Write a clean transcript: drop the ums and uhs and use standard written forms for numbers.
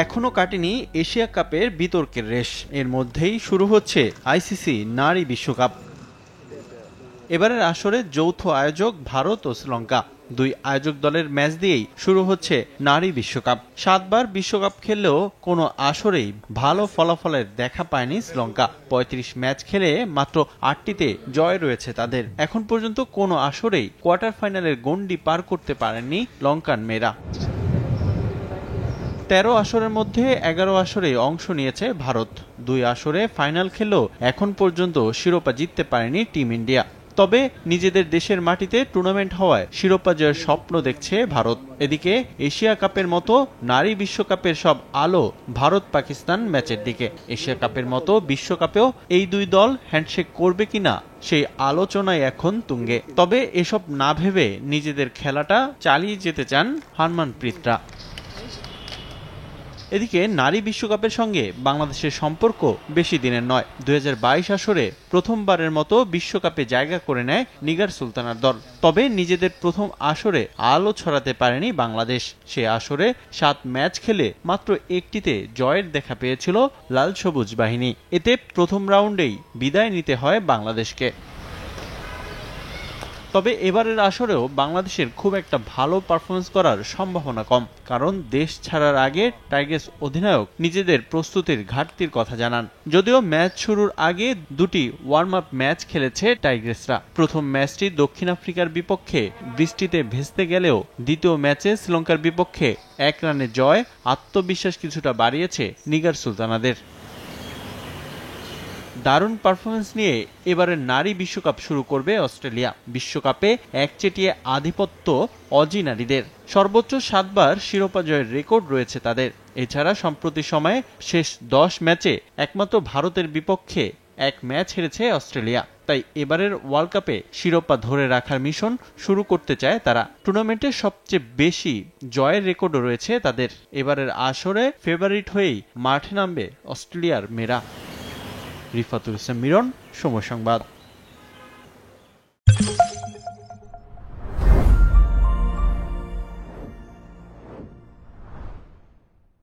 এখনো কাটেনি এশিয়া কাপের বিতর্কের রেশ। এর মধ্যেই শুরু হচ্ছে আইসিসি নারী বিশ্বকাপ। এবারের আসরে যৌথ আয়োজক ভারত ও শ্রীলঙ্কা। দুই আয়োজক দলের ম্যাচ দিয়েই শুরু হচ্ছে নারী বিশ্বকাপ। 7 বার বিশ্বকাপ খেললেও কোনো আসরেই ভালো ফলাফলের দেখা পায়নি শ্রীলঙ্কা। 35 ম্যাচ খেলে মাত্র 8টিতে জয় রয়েছে তাদের। এখন পর্যন্ত কোনো আসরেই কোয়ার্টার ফাইনালের গণ্ডি পার করতে পারেননি লঙ্কান মেয়েরা। 13 আসরের মধ্যে 11 আসরে অংশ নিয়েছে ভারত। 2 আসরে ফাইনাল খেলেও এখন পর্যন্ত শিরোপা জিততে পারেনি টিম ইন্ডিয়া। তবে নিজেদের দেশের মাটিতে টুর্নামেন্ট হওয়ায় শিরোপা জয়ের স্বপ্ন দেখছে ভারত। এদিকে এশিয়া কাপের মতো নারী বিশ্বকাপের সব আলো ভারত পাকিস্তান ম্যাচের দিকে। এশিয়া কাপের মতো বিশ্বকাপেও এই দুই দল হ্যান্ডশেক করবে কিনা সেই আলোচনায় এখন তুঙ্গে। তবে এসব না ভেবে নিজেদের খেলাটা চালিয়ে যেতে চান হারমানপ্রীতরা। এদিকে নারী বিশ্বকাপের সঙ্গে বাংলাদেশের সম্পর্ক বেশি দিনের নয়। 2022 আসরে প্রথমবারের মতো বিশ্বকাপে জায়গা করে নেয় নিগার সুলতানার দল। তবে নিজেদের প্রথম আসরে আলো ছড়াতে পারেনি বাংলাদেশ। সে আসরে 7 ম্যাচ খেলে মাত্র একটিতে জয়ের দেখা পেয়েছিল লাল সবুজ বাহিনী। এতে প্রথম রাউন্ডেই বিদায় নিতে হয় বাংলাদেশকে। তবে এবারের আসরেও বাংলাদেশের খুব একটা ভালো পারফরমেন্স করার সম্ভাবনা কম, কারণ দেশ ছাড়ার আগে টাইগ্রেস অধিনায়ক নিজেদের প্রস্তুতির ঘাটতির কথা জানান। যদিও ম্যাচ শুরুর আগে দুটি ওয়ার্ম আপ ম্যাচ খেলেছে টাইগ্রেসরা। প্রথম ম্যাচটি দক্ষিণ আফ্রিকার বিপক্ষে বৃষ্টিতে ভেস্তে গেলেও দ্বিতীয় ম্যাচে শ্রীলঙ্কার বিপক্ষে 1 রানে জয় আত্মবিশ্বাস কিছুটা বাড়িয়েছে নিগার সুলতানাদের। দারুণ পারফরমেন্স নিয়ে এবারের নারী বিশ্বকাপ শুরু করবে অস্ট্রেলিয়া। বিশ্বকাপে একচেটিয়া আধিপত্য অজি নারীদের। সর্বোচ্চ 7 বার শিরোপা জয়ের রেকর্ড রয়েছে তাদের। এছাড়া সম্প্রতি সময়ে শেষ 10 ম্যাচে একমাত্র ভারতের বিপক্ষে 1 ম্যাচ হেরেছে অস্ট্রেলিয়া। তাই এবারের ওয়ার্ল্ড কাপে শিরোপা ধরে রাখার মিশন শুরু করতে চায় তারা। টুর্নামেন্টে সবচেয়ে বেশি জয়ের রেকর্ডও রয়েছে তাদের। এবারের আসরে ফেভারিট হয়েই মাঠে নামবে অস্ট্রেলিয়ার মেয়েরা। রিফাতুল ইসলাম মিরন, সময় সংবাদ।